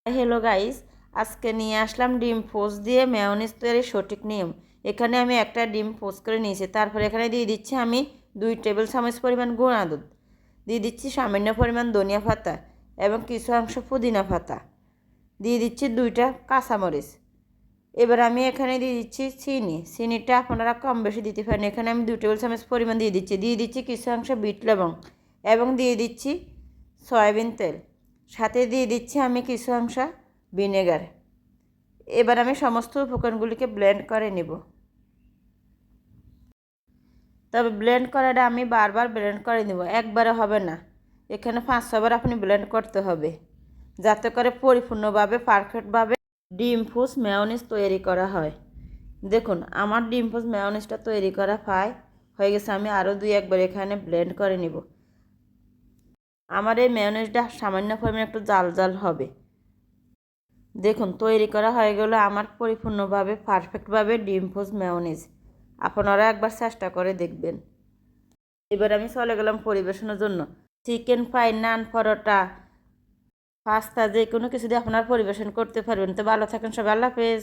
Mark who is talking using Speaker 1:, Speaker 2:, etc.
Speaker 1: Hello guys, আজকে নিয়ে আসলাম ডিম পোস্ট দিয়ে মেয়োনিজ তৈরির সঠিক নিয়ম। এখানে আমি একটা ডিম পোস্ট করে নিয়েছি। তারপরে এখানে দিয়ে দিচ্ছি আমি 2 টেবিল চামচ পরিমাণ গুঁড়া দুধ, দিয়ে দিচ্ছি সামান্য পরিমাণ ধনিয়া পাতা এবং কিছু অংশ পুদিনা পাতা, দিয়ে দিচ্ছি 2টা কাঁচামরিচ। এবার আমি এখানে দিয়ে দিচ্ছি চিনিটা আপনারা কম বেশি দিতে পারেন। এখানে আমি 2 টেবিল চামচ পরিমাণ দিয়ে দিচ্ছি কিছু অংশ বিট লবণ এবং দিয়ে দিচ্ছি সয়াবিন তেল, সাথে দিয়ে দিচ্ছি আমি কিছু অংশ ভিনেগার। এবার আমি সমস্ত উপকরণগুলিকে ব্লেন্ড করে নেব। তবে ব্লেন্ড করাটা আমি বারবার ব্লেন্ড করে নেব, একবারে হবে না। এখানে 5-6 বার আপনি ব্লেন্ড করতে হবে, যাতে করে পরিপূর্ণভাবে পারফেক্টভাবে ডিম পোস্ট মেয়োনিজ তৈরি করা হয়। দেখুন আমার ডিম পোস্ট মেয়োনিজটা তৈরি করা হয়ে গেছে। আমি আরও 2-1 বার এখানে ব্লেন্ড করে নেব। আমার এই মেয়োনিজটা সামান্য পরিমাণে একটু জাল জাল হবে। দেখুন তৈরি করা হয়ে গেল আমার পরিপূর্ণভাবে পারফেক্টভাবে ডিম পোস্ট মেয়োনিজ। আপনারা একবার চেষ্টা করে দেখবেন। এবার আমি চলে গেলাম পরিবেশনের জন্য। চিকেন ফ্রাই, নান, পরোটা, পাস্তা যে কোনো কিছু দিয়ে আপনারা পরিবেশন করতে পারবেন। তো ভালো থাকেন সবাই, আল্লাহ হাফেজ।